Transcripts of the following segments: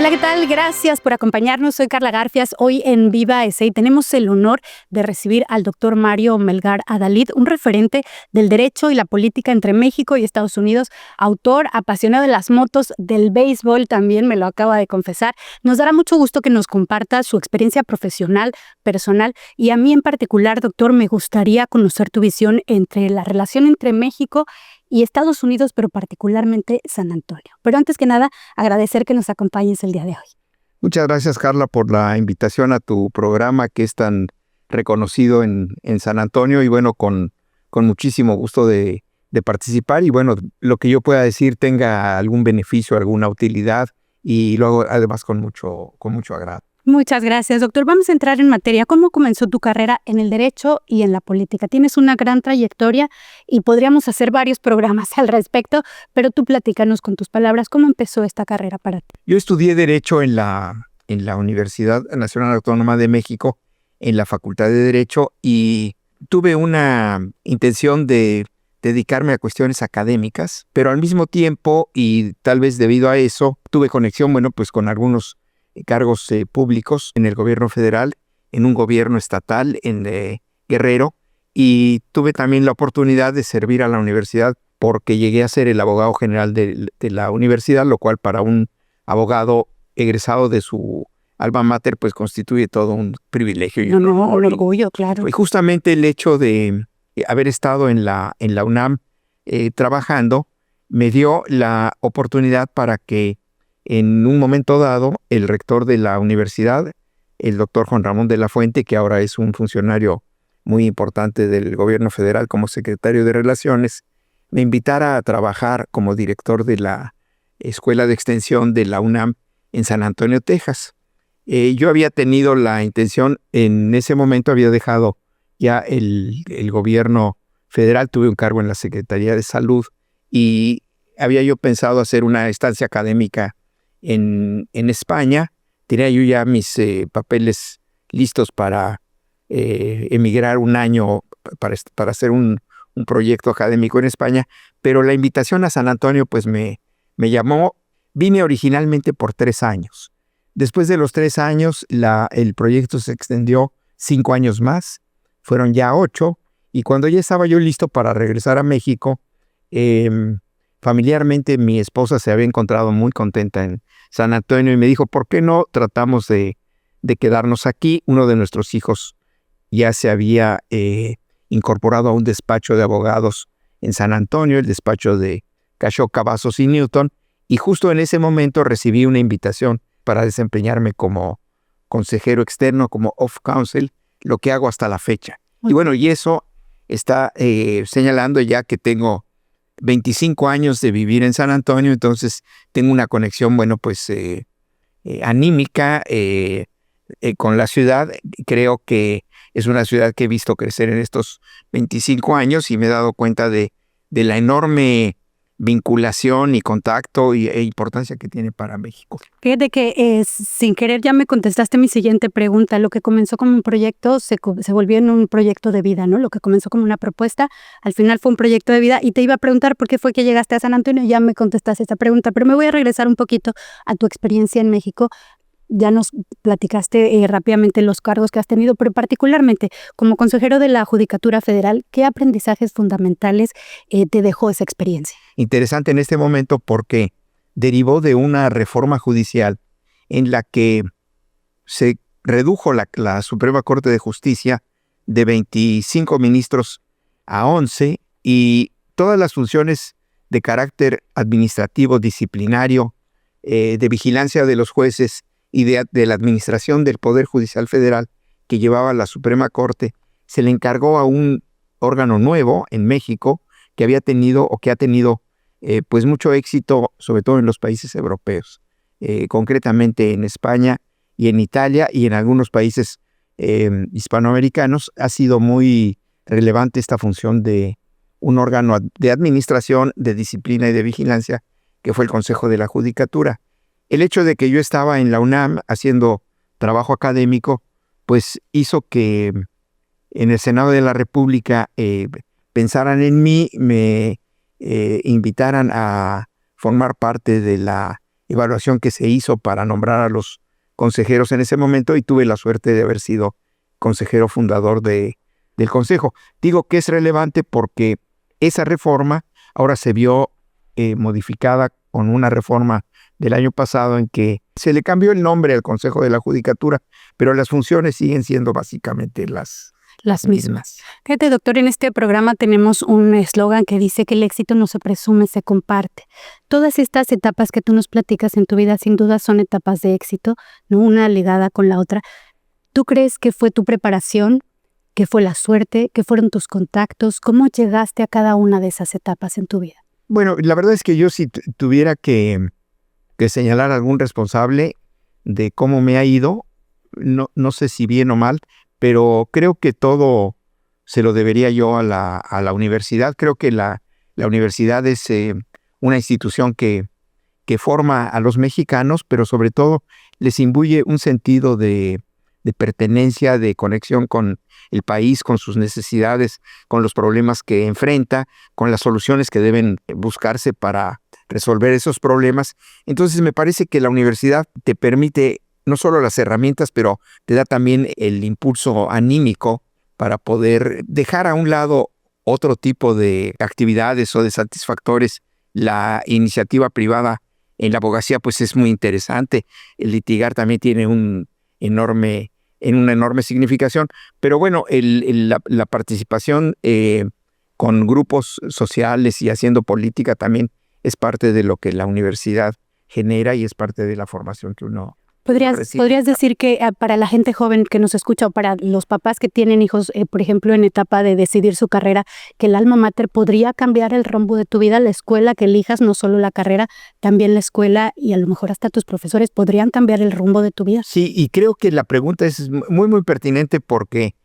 Hola, ¿qué tal? Gracias por acompañarnos. Soy Carla Garfias. Hoy en Viva ESEI tenemos el honor de recibir al doctor Mario Melgar Adalid, un referente del derecho y la política entre México y Estados Unidos, autor, apasionado de las motos, del béisbol también, me lo acaba de confesar. Nos dará mucho gusto que nos comparta su experiencia profesional, personal, y a mí en particular, doctor, me gustaría conocer tu visión entre la relación entre México y Estados Unidos, pero particularmente San Antonio. Pero antes que nada, agradecer que nos acompañes el día de hoy. Muchas gracias, Carla, por la invitación a tu programa que es tan reconocido en San Antonio y bueno, con muchísimo gusto de participar y bueno, lo que yo pueda decir tenga algún beneficio, alguna utilidad y lo hago además con mucho agrado. Muchas gracias, doctor. Vamos a entrar en materia. ¿Cómo comenzó tu carrera en el derecho y en la política? Tienes una gran trayectoria y podríamos hacer varios programas al respecto, pero tú platícanos con tus palabras, ¿cómo empezó esta carrera para ti? Yo estudié Derecho en la Universidad Nacional Autónoma de México, en la Facultad de Derecho, y tuve una intención de dedicarme a cuestiones académicas, pero al mismo tiempo, y tal vez debido a eso, tuve conexión, bueno, pues con algunos cargos públicos en el gobierno federal, en un gobierno estatal en Guerrero, y tuve también la oportunidad de servir a la universidad porque llegué a ser el abogado general de la universidad, lo cual para un abogado egresado de su alma mater pues constituye todo un privilegio. No, un orgullo, claro. Y justamente el hecho de haber estado en la UNAM trabajando me dio la oportunidad para que en un momento dado, el rector de la universidad, el doctor Juan Ramón de la Fuente, que ahora es un funcionario muy importante del gobierno federal como secretario de Relaciones, me invitara a trabajar como director de la Escuela de Extensión de la UNAM en San Antonio, Texas. Yo había tenido la intención, en ese momento había dejado ya el gobierno federal, tuve un cargo en la Secretaría de Salud y había yo pensado hacer una estancia académica en España. Tenía yo ya mis papeles listos para emigrar un año para hacer un proyecto académico en España, pero la invitación a San Antonio pues me llamó. Vine originalmente por 3 años. Después de los 3 años, el proyecto se extendió 5 años más, fueron ya 8, y cuando ya estaba yo listo para regresar a México, familiarmente mi esposa se había encontrado muy contenta en San Antonio y me dijo, ¿por qué no tratamos de quedarnos aquí? Uno de nuestros hijos ya se había incorporado a un despacho de abogados en San Antonio, el despacho de Cashó, Cavazos y Newton, y justo en ese momento recibí una invitación para desempeñarme como consejero externo, como off-counsel, lo que hago hasta la fecha. Y bueno, y eso está señalando ya que tengo 25 años de vivir en San Antonio, entonces tengo una conexión, bueno, pues anímica con la ciudad. Creo que es una ciudad que he visto crecer en estos 25 años y me he dado cuenta de la enorme vinculación y contacto e importancia que tiene para México. Fíjate que sin querer ya me contestaste mi siguiente pregunta. Lo que comenzó como un proyecto se volvió en un proyecto de vida, ¿no? Lo que comenzó como una propuesta, al final fue un proyecto de vida. Y te iba a preguntar por qué fue que llegaste a San Antonio, ya me contestaste esta pregunta, pero me voy a regresar un poquito a tu experiencia en México. Ya nos platicaste rápidamente los cargos que has tenido, pero particularmente como consejero de la Judicatura Federal, ¿qué aprendizajes fundamentales te dejó esa experiencia? Interesante en este momento porque derivó de una reforma judicial en la que se redujo la Suprema Corte de Justicia de 25 ministros a 11 y todas las funciones de carácter administrativo, disciplinario, de vigilancia de los jueces y de la administración del Poder Judicial Federal que llevaba la Suprema Corte, se le encargó a un órgano nuevo en México que había tenido o que ha tenido pues mucho éxito, sobre todo en los países europeos, concretamente en España y en Italia y en algunos países hispanoamericanos. Ha sido muy relevante esta función de un órgano de administración, de disciplina y de vigilancia, que fue el Consejo de la Judicatura. El hecho de que yo estaba en la UNAM haciendo trabajo académico, pues hizo que en el Senado de la República pensaran en mí, me invitaran a formar parte de la evaluación que se hizo para nombrar a los consejeros en ese momento y tuve la suerte de haber sido consejero fundador del consejo. Digo que es relevante porque esa reforma ahora se vio modificada con una reforma del año pasado en que se le cambió el nombre al Consejo de la Judicatura, pero las funciones siguen siendo básicamente las mismas. Fíjate, doctor, en este programa tenemos un eslogan que dice que el éxito no se presume, se comparte. Todas estas etapas que tú nos platicas en tu vida sin duda son etapas de éxito, ¿no? Una ligada con la otra. ¿Tú crees que fue tu preparación, que fue la suerte, que fueron tus contactos? ¿Cómo llegaste a cada una de esas etapas en tu vida? Bueno, la verdad es que yo si tuviera que señalar algún responsable de cómo me ha ido, no sé si bien o mal, pero creo que todo se lo debería yo a la universidad. Creo que la universidad es una institución que forma a los mexicanos, pero sobre todo les imbuye un sentido de pertenencia, de conexión con el país, con sus necesidades, con los problemas que enfrenta, con las soluciones que deben buscarse para resolver esos problemas. Entonces me parece que la universidad te permite no solo las herramientas, pero te da también el impulso anímico para poder dejar a un lado otro tipo de actividades o de satisfactores. La iniciativa privada en la abogacía pues es muy interesante. El litigar también tiene una enorme significación, pero bueno, la participación con grupos sociales y haciendo política también es parte de lo que la universidad genera y es parte de la formación que uno ¿Podrías decir que para la gente joven que nos escucha o para los papás que tienen hijos, por ejemplo, en etapa de decidir su carrera, que el alma mater podría cambiar el rumbo de tu vida? La escuela que elijas, no solo la carrera, también la escuela y a lo mejor hasta tus profesores podrían cambiar el rumbo de tu vida. Sí, y creo que la pregunta es muy, muy pertinente porque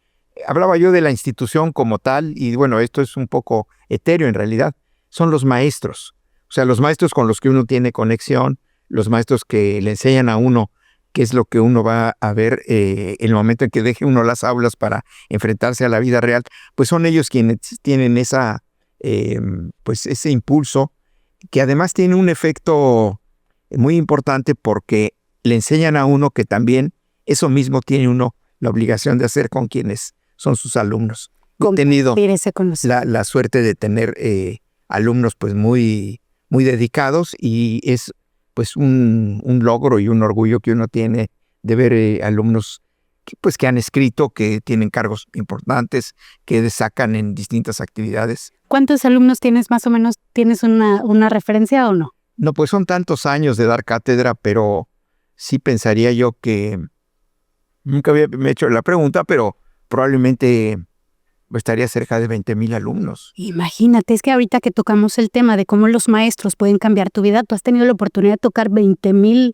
hablaba yo de la institución como tal y bueno, esto es un poco etéreo en realidad. Son los maestros, o sea, los maestros con los que uno tiene conexión, los maestros que le enseñan a uno qué es lo que uno va a ver en el momento en que deje uno las aulas para enfrentarse a la vida real, pues son ellos quienes tienen pues ese impulso que además tiene un efecto muy importante porque le enseñan a uno que también eso mismo tiene uno la obligación de hacer con quienes son sus alumnos. He tenido la suerte de tener alumnos pues muy, muy dedicados y es pues un logro y un orgullo que uno tiene de ver alumnos que han escrito, que tienen cargos importantes, que destacan en distintas actividades. ¿Cuántos alumnos tienes más o menos? ¿Tienes una referencia o no? No, pues son tantos años de dar cátedra, pero sí pensaría yo que nunca había me hecho la pregunta, pero probablemente estaría cerca de 20,000 alumnos. Imagínate, es que ahorita que tocamos el tema de cómo los maestros pueden cambiar tu vida, tú has tenido la oportunidad de tocar 20,000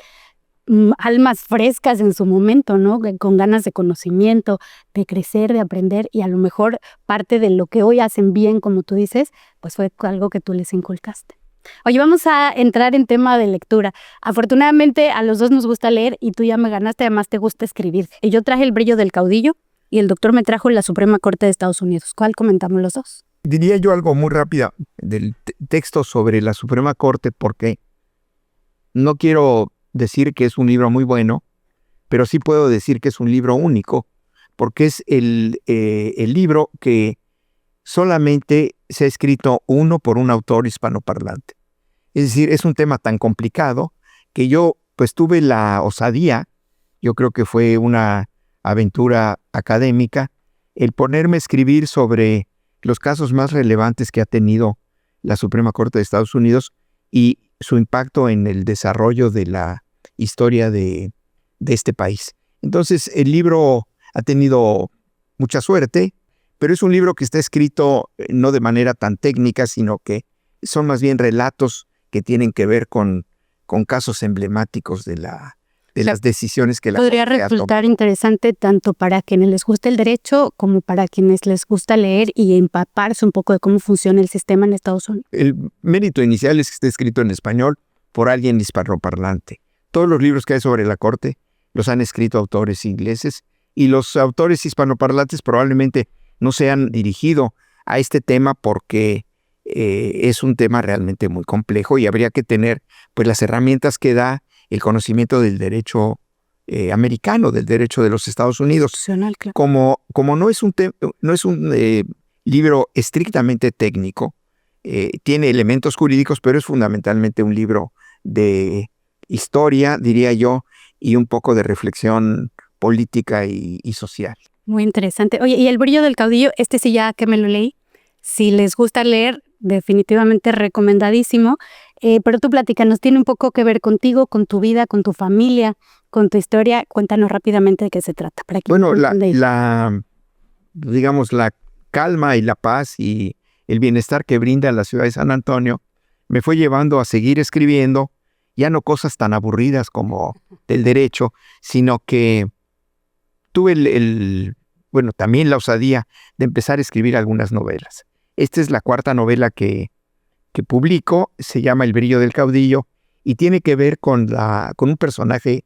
almas frescas en su momento, ¿no? Con ganas de conocimiento, de crecer, de aprender y a lo mejor parte de lo que hoy hacen bien, como tú dices, pues fue algo que tú les inculcaste. Oye, vamos a entrar en tema de lectura. Afortunadamente a los dos nos gusta leer y tú ya me ganaste, además te gusta escribir. Y yo traje El brillo del caudillo y el doctor me trajo La Suprema Corte de Estados Unidos. ¿Cuál comentamos los dos? Diría yo algo muy rápido del texto sobre la Suprema Corte porque no quiero decir que es un libro muy bueno, pero sí puedo decir que es un libro único porque es el libro que solamente se ha escrito uno por un autor hispanoparlante. Es decir, es un tema tan complicado que yo pues tuve la osadía, yo creo que fue una aventura académica, el ponerme a escribir sobre los casos más relevantes que ha tenido la Suprema Corte de Estados Unidos y su impacto en el desarrollo de la historia de este país. Entonces, el libro ha tenido mucha suerte, pero es un libro que está escrito no de manera tan técnica, sino que son más bien relatos que tienen que ver con casos emblemáticos de las decisiones que la Corte ha tomado. Podría resultar interesante tanto para quienes les gusta el derecho como para quienes les gusta leer y empaparse un poco de cómo funciona el sistema en Estados Unidos. El mérito inicial es que esté escrito en español por alguien hispanoparlante. Todos los libros que hay sobre la Corte los han escrito autores ingleses y los autores hispanoparlantes probablemente no se han dirigido a este tema porque es un tema realmente muy complejo y habría que tener pues las herramientas que da el conocimiento del derecho americano, del derecho de los Estados Unidos. Claro. Como no es un libro estrictamente técnico, tiene elementos jurídicos, pero es fundamentalmente un libro de historia, diría yo, y un poco de reflexión política y social. Muy interesante. Oye, y El brillo del caudillo, este sí ya que me lo leí. Si les gusta leer, definitivamente recomendadísimo. Pero tú platícanos, tiene un poco que ver contigo, con tu vida, con tu familia, con tu historia. Cuéntanos rápidamente de qué se trata. Para que Bueno, digamos, la calma y la paz y el bienestar que brinda la ciudad de San Antonio me fue llevando a seguir escribiendo, ya no cosas tan aburridas como del derecho, sino que tuve bueno, también la osadía de empezar a escribir algunas novelas. Esta es la cuarta novela que publico, se llama El brillo del caudillo, y tiene que ver con un personaje,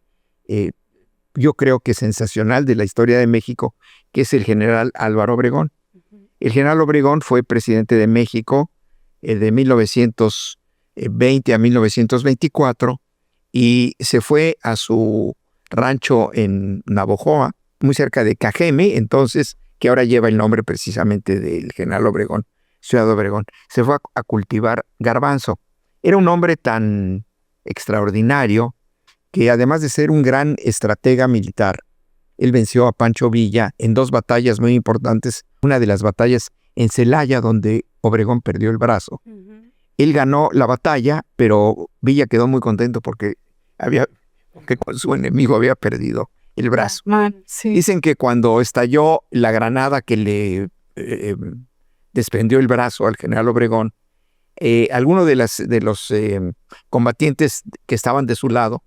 yo creo que sensacional de la historia de México, que es el general Álvaro Obregón. El general Obregón fue presidente de México de 1920 a 1924 y se fue a su rancho en Navojoa, muy cerca de Cajeme, entonces, que ahora lleva el nombre precisamente del general Obregón, Ciudad Obregón. Se fue a cultivar garbanzo. Era un hombre tan extraordinario que además de ser un gran estratega militar, él venció a Pancho Villa en dos batallas muy importantes. Una de las batallas en Celaya, donde Obregón perdió el brazo. Él ganó la batalla, pero Villa quedó muy contento porque con su enemigo había perdido el brazo. Sí. Dicen que cuando estalló la granada que le desprendió el brazo al general Obregón, alguno de los combatientes que estaban de su lado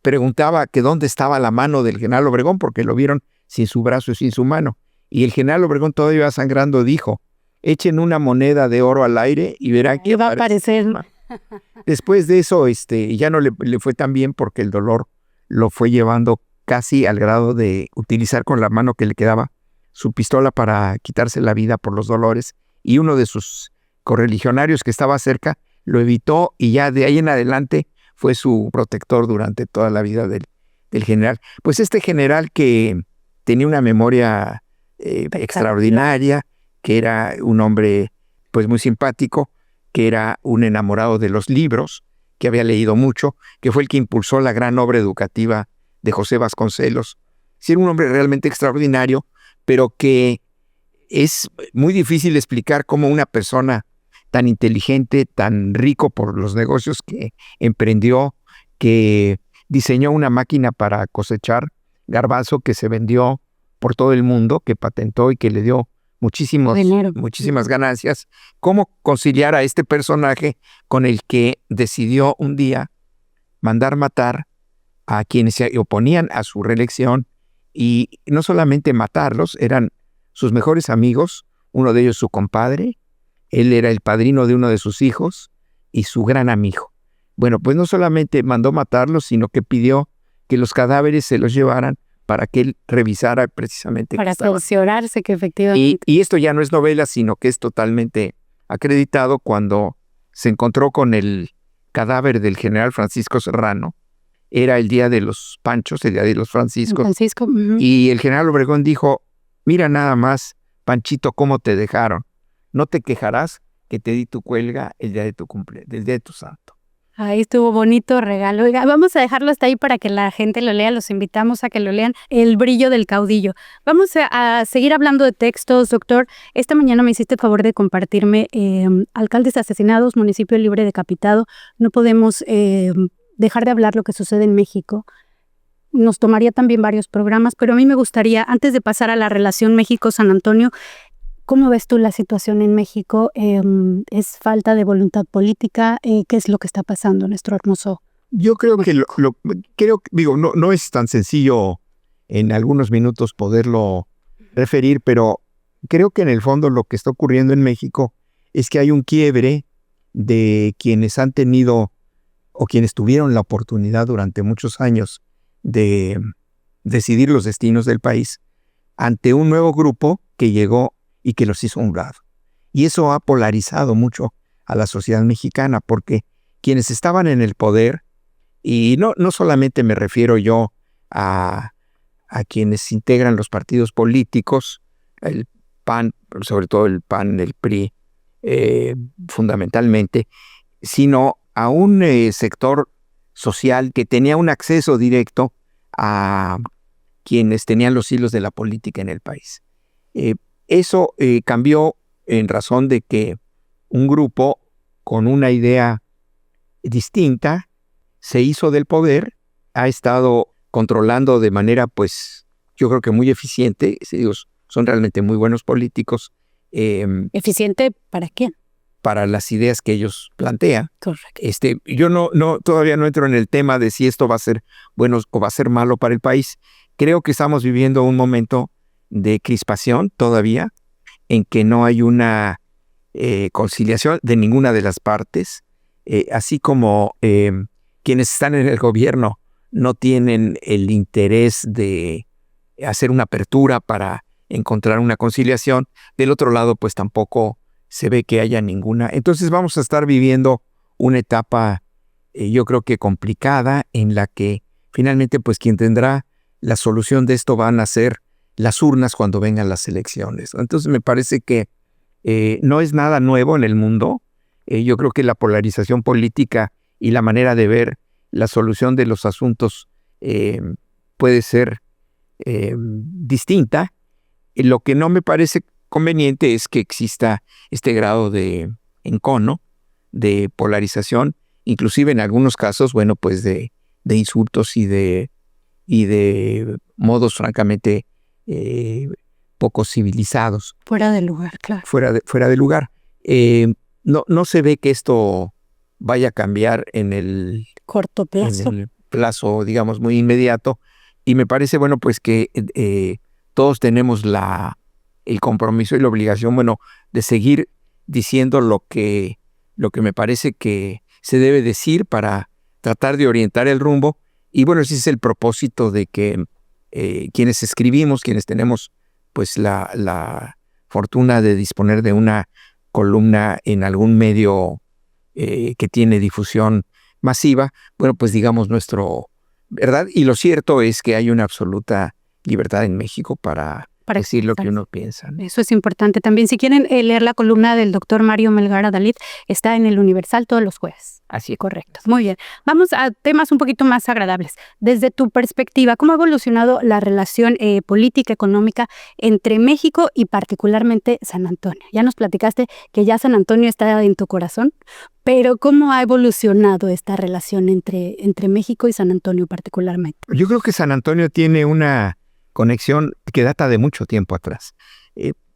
preguntaba que dónde estaba la mano del general Obregón, porque lo vieron sin su brazo y sin su mano. Y el general Obregón, todavía sangrando, dijo: echen una moneda de oro al aire y verán que va a aparecer. Después de eso, ya no le fue tan bien porque el dolor lo fue llevando casi al grado de utilizar con la mano que le quedaba su pistola para quitarse la vida por los dolores, y uno de sus correligionarios que estaba cerca lo evitó y ya de ahí en adelante fue su protector durante toda la vida del general. Pues este general que tenía una memoria extraordinaria, que era un hombre pues muy simpático, que era un enamorado de los libros, que había leído mucho, que fue el que impulsó la gran obra educativa de José Vasconcelos. Sí, era un hombre realmente extraordinario, pero que es muy difícil explicar cómo una persona tan inteligente, tan rico por los negocios que emprendió, que diseñó una máquina para cosechar garbanzo que se vendió por todo el mundo, que patentó y que le dio muchísimas ganancias, cómo conciliar a este personaje con el que decidió un día mandar matar a quienes se oponían a su reelección, y no solamente matarlos, eran sus mejores amigos, uno de ellos su compadre, él era el padrino de uno de sus hijos y su gran amigo. Bueno, pues no solamente mandó matarlos, sino que pidió que los cadáveres se los llevaran para que él revisara precisamente. Para cerciorarse que efectivamente. Y esto ya no es novela, sino que es totalmente acreditado cuando se encontró con el cadáver del general Francisco Serrano. Era el día de los Panchos, el día de los Franciscos. Y el general Obregón dijo: mira nada más, Panchito, cómo te dejaron. No te quejarás que te di tu cuelga el día de tu cumpleaños, el día de tu santo. Ahí estuvo bonito regalo. Oiga, vamos a dejarlo hasta ahí para que la gente lo lea. Los invitamos a que lo lean. El brillo del caudillo. Vamos a seguir hablando de textos, doctor. Esta mañana me hiciste el favor de compartirme alcaldes asesinados, municipio libre decapitado. No podemos dejar de hablar lo que sucede en México. Nos tomaría también varios programas, pero a mí me gustaría, antes de pasar a la relación México-San Antonio, ¿cómo ves tú la situación en México? ¿Es falta de voluntad política? ¿Qué es lo que está pasando, nuestro hermoso? Yo creo que no es tan sencillo en algunos minutos poderlo referir, pero creo que en el fondo lo que está ocurriendo en México es que hay un quiebre de quienes han tenido o quienes tuvieron la oportunidad durante muchos años de decidir los destinos del país ante un nuevo grupo que llegó y que los hizo a un lado. Y eso ha polarizado mucho a la sociedad mexicana, porque quienes estaban en el poder, y no solamente me refiero yo a quienes integran los partidos políticos, el PAN, sobre todo el PAN, el PRI, fundamentalmente, sino a un sector social que tenía un acceso directo a quienes tenían los hilos de la política en el país. Eso cambió en razón de que un grupo con una idea distinta se hizo del poder, ha estado controlando de manera, pues, yo creo que muy eficiente. Son realmente muy buenos políticos. ¿Eficiente para quién? Para las ideas que ellos plantean. Correcto. Yo todavía no entro en el tema de si esto va a ser bueno o va a ser malo para el país. Creo que estamos viviendo un momento de crispación todavía, en que no hay una conciliación de ninguna de las partes, así como quienes están en el gobierno no tienen el interés de hacer una apertura para encontrar una conciliación. Del otro lado, pues tampoco se ve que haya ninguna. Entonces vamos a estar viviendo una etapa, yo creo que complicada, en la que finalmente, pues quien tendrá la solución de esto van a ser las urnas cuando vengan las elecciones. Entonces me parece que no es nada nuevo en el mundo. Yo creo que la polarización política y la manera de ver la solución de los asuntos puede ser distinta. Lo que no me parece conveniente es que exista este grado de encono, de polarización, inclusive en algunos casos, bueno, pues de insultos y de modos francamente poco civilizados. Fuera de lugar, claro. Fuera de lugar. No se ve que esto vaya a cambiar en el corto plazo. En el plazo, digamos, muy inmediato. Y me parece, bueno, pues que todos tenemos el compromiso y la obligación, bueno, de seguir diciendo lo que me parece que se debe decir para tratar de orientar el rumbo. Y bueno, ese es el propósito de que quienes escribimos, quienes tenemos pues la fortuna de disponer de una columna en algún medio que tiene difusión masiva, bueno, pues digamos ¿verdad? Y lo cierto es que hay una absoluta libertad en México para decir lo que uno piensa, ¿no? Eso es importante también. Si quieren leer la columna del doctor Mario Melgar Adalid, está en el Universal todos los jueves. Así es. Correcto. Muy bien. Vamos a temas un poquito más agradables. Desde tu perspectiva, ¿cómo ha evolucionado la relación política, económica entre México y particularmente San Antonio? Ya nos platicaste que ya San Antonio está en tu corazón, pero ¿cómo ha evolucionado esta relación entre México y San Antonio particularmente? Yo creo que San Antonio tiene una conexión que data de mucho tiempo atrás.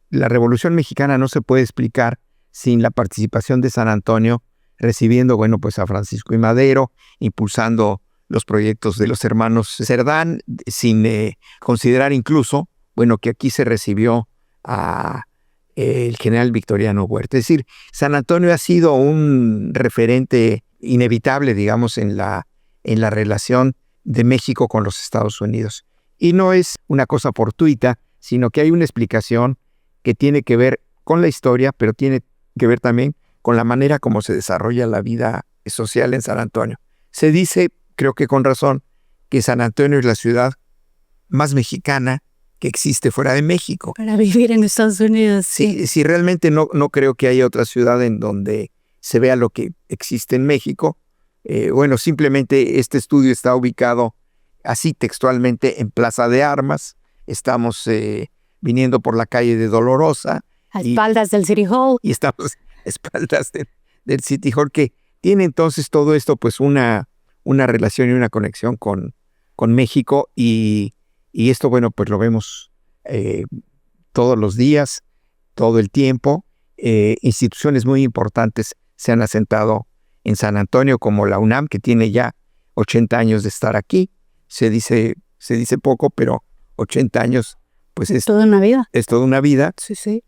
La Revolución Mexicana no se puede explicar sin la participación de San Antonio, recibiendo, bueno, pues a Francisco I. Madero, impulsando los proyectos de los hermanos Cerdán, sin considerar incluso, bueno, que aquí se recibió a el general Victoriano Huerta. Es decir, San Antonio ha sido un referente inevitable, digamos, en la relación de México con los Estados Unidos. Y no es una cosa fortuita, sino que hay una explicación que tiene que ver con la historia, pero tiene que ver también con la manera como se desarrolla la vida social en San Antonio. Se dice, creo que con razón, que San Antonio es la ciudad más mexicana que existe fuera de México. Para vivir en Estados Unidos. Sí, realmente no creo que haya otra ciudad en donde se vea lo que existe en México. Bueno, simplemente este estudio está ubicado así textualmente en Plaza de Armas. Estamos viniendo por la calle de Dolorosa. A espaldas del City Hall. Y estamos a espaldas del City Hall, que tiene entonces todo esto pues una relación y una conexión con México. Y esto, bueno, pues lo vemos todos los días, todo el tiempo. Instituciones muy importantes se han asentado en San Antonio, como la UNAM, que tiene ya 80 años de estar aquí. Se dice poco, pero 80 años, pues es toda una vida. Es toda una vida. Sí.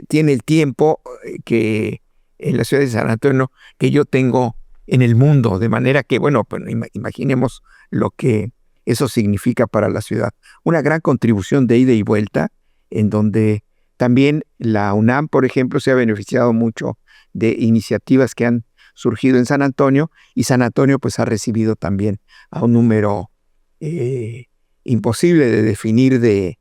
Tiene el tiempo que en la ciudad de San Antonio que yo tengo en el mundo, de manera que, bueno, pues imaginemos lo que eso significa para la ciudad. Una gran contribución de ida y vuelta, en donde También la UNAM, por ejemplo, se ha beneficiado mucho de iniciativas que han surgido en San Antonio, y San Antonio pues ha recibido también a un número imposible de definir de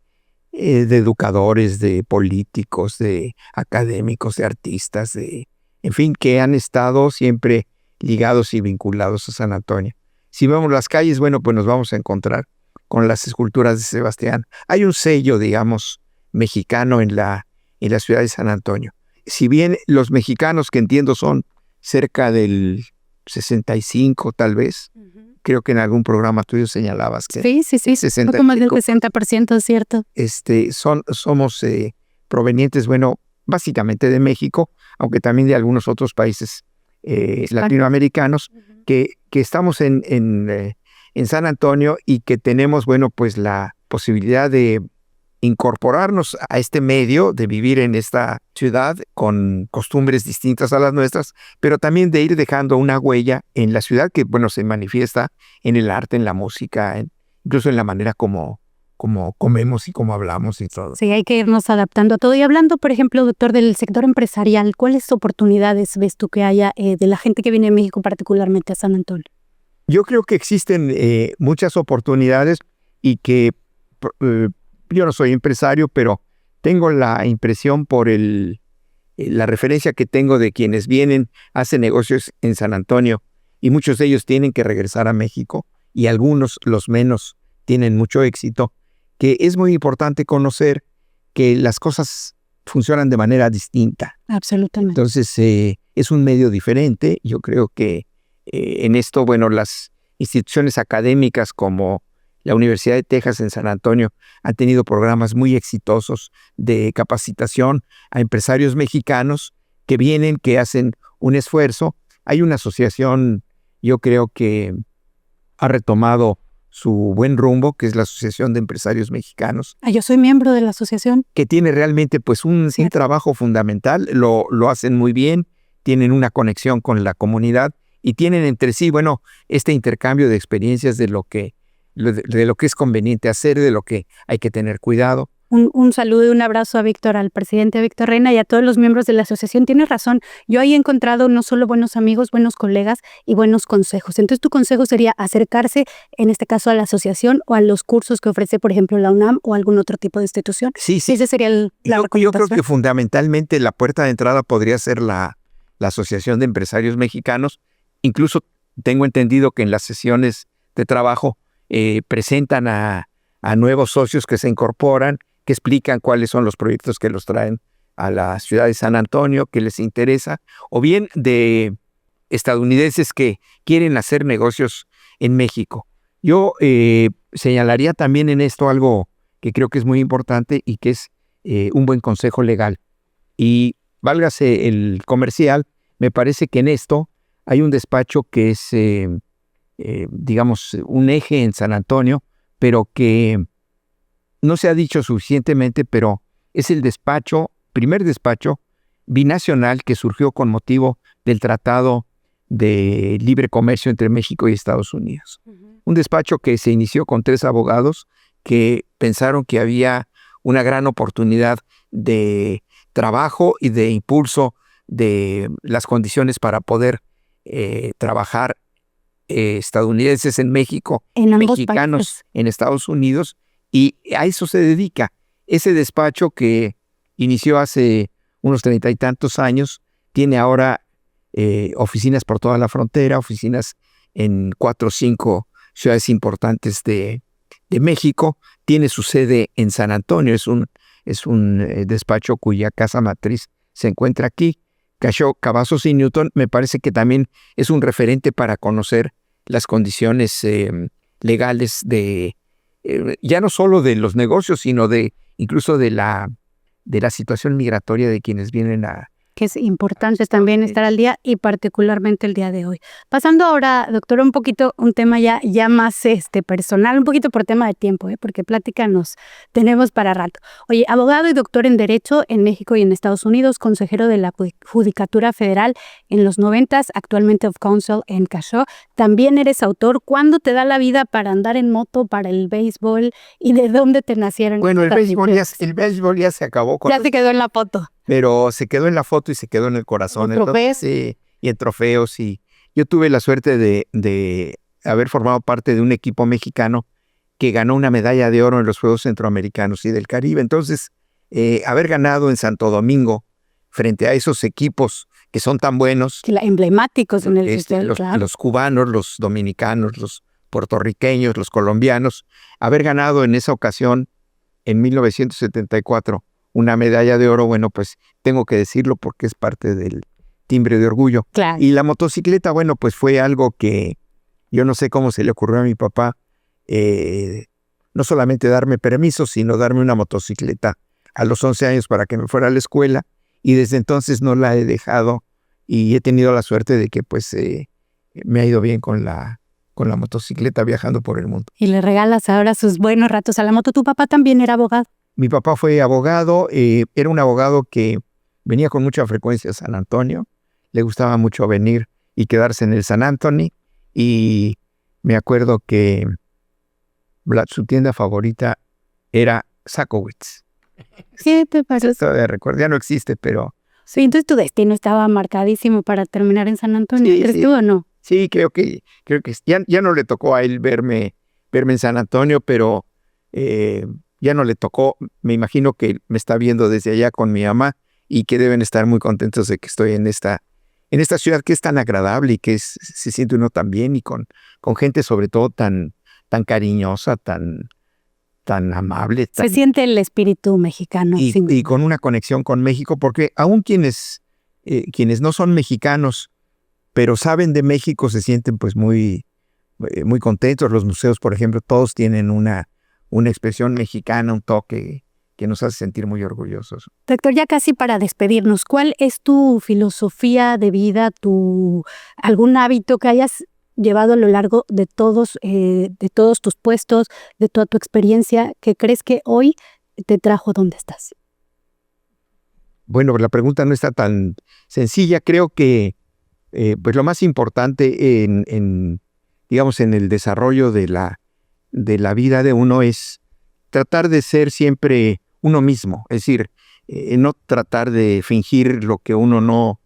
educadores, de políticos, de académicos, de artistas, en fin, que han estado siempre ligados y vinculados a San Antonio. Si vemos las calles, bueno, pues nos vamos a encontrar con las esculturas de Sebastián. Hay un sello, digamos, mexicano en la ciudad de San Antonio. Si bien los mexicanos, que entiendo son cerca del 65 tal vez, creo que en algún programa tuyo señalabas que sí, 65, poco más del 60%, es cierto. Somos provenientes, bueno, básicamente de México, aunque también de algunos otros países latinoamericanos, que estamos en San Antonio y que tenemos, bueno, pues la posibilidad de incorporarnos a este medio, de vivir en esta ciudad con costumbres distintas a las nuestras, pero también de ir dejando una huella en la ciudad que, bueno, se manifiesta en el arte, en la música, incluso en la manera como comemos y como hablamos y todo. Sí, hay que irnos adaptando a todo. Y hablando, por ejemplo, doctor, del sector empresarial, ¿cuáles oportunidades ves tú que haya de la gente que viene de México, particularmente a San Antonio? Yo creo que existen muchas oportunidades y que yo no soy empresario, pero tengo la impresión por la referencia que tengo de quienes vienen, hacen negocios en San Antonio, y muchos de ellos tienen que regresar a México, y algunos, los menos, tienen mucho éxito, que es muy importante conocer que las cosas funcionan de manera distinta. Absolutamente. Entonces, es un medio diferente. Yo creo que en esto, bueno, las instituciones académicas como la Universidad de Texas en San Antonio han tenido programas muy exitosos de capacitación a empresarios mexicanos que vienen, que hacen un esfuerzo. Hay una asociación, yo creo que ha retomado su buen rumbo, que es la Asociación de Empresarios Mexicanos. Yo soy miembro de la asociación. Que tiene realmente pues un trabajo fundamental, lo hacen muy bien, tienen una conexión con la comunidad y tienen entre sí, bueno, este intercambio de experiencias de lo que es conveniente hacer, de lo que hay que tener cuidado. Un saludo y un abrazo a Víctor, al presidente Víctor Reina y a todos los miembros de la asociación. Tienes razón, yo ahí he encontrado no solo buenos amigos, buenos colegas y buenos consejos. Entonces tu consejo sería acercarse, en este caso a la asociación o a los cursos que ofrece, por ejemplo, la UNAM o algún otro tipo de institución. Sí. Ese sería la recomendación. Yo creo que fundamentalmente la puerta de entrada podría ser la Asociación de Empresarios Mexicanos. Incluso tengo entendido que en las sesiones de trabajo presentan a nuevos socios que se incorporan, que explican cuáles son los proyectos que los traen a la ciudad de San Antonio, que les interesa, o bien de estadounidenses que quieren hacer negocios en México. Yo señalaría también en esto algo que creo que es muy importante y que es un buen consejo legal. Y válgase el comercial, me parece que en esto hay un despacho que es, digamos, un eje en San Antonio, pero que no se ha dicho suficientemente, pero es el primer despacho binacional que surgió con motivo del Tratado de Libre Comercio entre México y Estados Unidos. Un despacho que se inició con 3 abogados que pensaron que había una gran oportunidad de trabajo y de impulso de las condiciones para poder trabajar estadounidenses en México, mexicanos en Estados Unidos, y a eso se dedica. Ese despacho que inició hace unos 30 y tantos años, tiene ahora oficinas por toda la frontera, oficinas en 4 o 5 ciudades importantes de México, tiene su sede en San Antonio, es un despacho cuya casa matriz se encuentra aquí. Cavazos y Newton me parece que también es un referente para conocer las condiciones legales de ya no solo de los negocios, sino incluso de la situación migratoria de quienes vienen a que es importante también estar al día y particularmente el día de hoy. Pasando ahora, doctora, un poquito un tema ya más personal, un poquito por tema de tiempo, porque plática nos tenemos para rato. Oye, abogado y doctor en Derecho en México y en Estados Unidos, consejero de la Judicatura Federal en los 90s, actualmente of counsel en Casho. También eres autor. ¿Cuándo te da la vida para andar en moto, para el béisbol y de dónde te nacieron? Bueno, el béisbol ya se acabó. Ya se quedó en la foto. Pero se quedó en la foto y se quedó en el corazón. ¿En trofeos? Sí, y en trofeos. Y yo tuve la suerte de haber formado parte de un equipo mexicano que ganó una medalla de oro en los Juegos Centroamericanos y del Caribe. Entonces, haber ganado en Santo Domingo frente a esos equipos que son tan buenos. Emblemáticos en el béisbol, claro. Los cubanos, los dominicanos, los puertorriqueños, los colombianos. Haber ganado en esa ocasión, en 1974, una medalla de oro, bueno, pues tengo que decirlo porque es parte del timbre de orgullo. Claro. Y la motocicleta, bueno, pues fue algo que yo no sé cómo se le ocurrió a mi papá, no solamente darme permiso, sino darme una motocicleta a los 11 años para que me fuera a la escuela, y desde entonces no la he dejado y he tenido la suerte de que pues me ha ido bien con la motocicleta viajando por el mundo. Y le regalas ahora sus buenos ratos a la moto. ¿Tu papá también era abogado? Mi papá fue abogado, era un abogado que venía con mucha frecuencia a San Antonio, le gustaba mucho venir y quedarse en el San Antonio, y me acuerdo que su tienda favorita era Sakowitz. ¿Qué te parece? Todavía recuerdo, ya no existe, pero... Sí, entonces tu destino estaba marcadísimo para terminar en San Antonio, Sí, ¿crees sí. tú o no? Sí, creo que ya no le tocó a él verme en San Antonio, pero ya no le tocó. Me imagino que me está viendo desde allá con mi mamá y que deben estar muy contentos de que estoy en esta ciudad que es tan agradable y que se siente uno tan bien y con gente sobre todo tan cariñosa, tan amable. Se siente el espíritu mexicano. Y con una conexión con México, porque aún quienes no son mexicanos, pero saben de México, se sienten pues muy contentos. Los museos, por ejemplo, todos tienen una expresión mexicana, un toque que nos hace sentir muy orgullosos. Doctor, ya casi para despedirnos, ¿cuál es tu filosofía de vida, algún hábito que hayas llevado a lo largo de todos tus puestos, de toda tu experiencia, que crees que hoy te trajo donde estás? Bueno, la pregunta no está tan sencilla. Creo que pues lo más importante digamos, en el desarrollo de la vida de uno es tratar de ser siempre uno mismo. Es decir, no tratar de fingir lo que uno no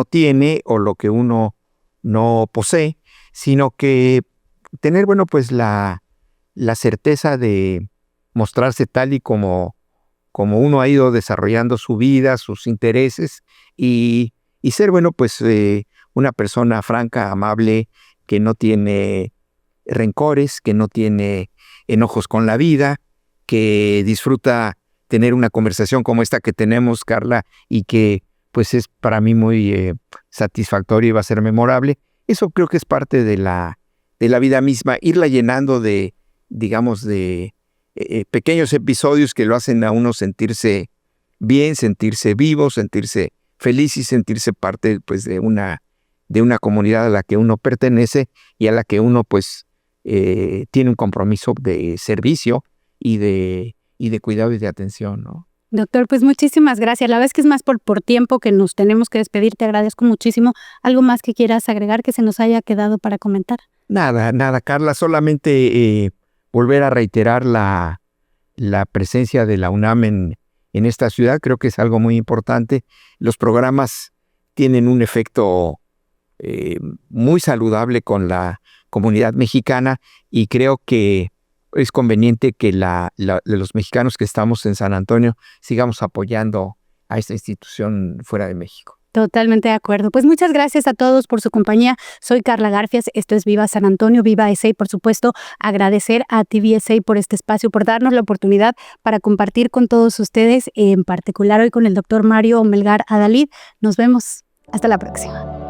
tiene o lo que uno no posee, sino que tener, bueno, pues la certeza de mostrarse tal y como uno ha ido desarrollando su vida, sus intereses, y ser, bueno, pues una persona franca, amable, que no tiene rencores, que no tiene enojos con la vida, que disfruta tener una conversación como esta que tenemos, Carla, y que pues es para mí muy satisfactoria y va a ser memorable. Eso creo que es parte de la vida misma, irla llenando de, digamos, de pequeños episodios que lo hacen a uno sentirse bien, sentirse vivo, sentirse feliz y sentirse parte pues de una comunidad a la que uno pertenece y a la que uno pues tiene un compromiso de servicio y de cuidado y de atención, ¿no? Doctor, pues muchísimas gracias. La verdad es que es más por tiempo que nos tenemos que despedir. Te agradezco muchísimo. ¿Algo más que quieras agregar que se nos haya quedado para comentar? Nada, Carla. Solamente volver a reiterar la presencia de la UNAM en esta ciudad. Creo que es algo muy importante. Los programas tienen un efecto muy saludable con la comunidad mexicana y creo que es conveniente que los mexicanos que estamos en San Antonio sigamos apoyando a esta institución fuera de México. Totalmente de acuerdo. Pues muchas gracias a todos por su compañía. Soy Carla Garfias, esto es Viva San Antonio, Viva SA, por supuesto, agradecer a TVSA por este espacio, por darnos la oportunidad para compartir con todos ustedes, en particular hoy con el doctor Mario Melgar Adalid. Nos vemos. Hasta la próxima.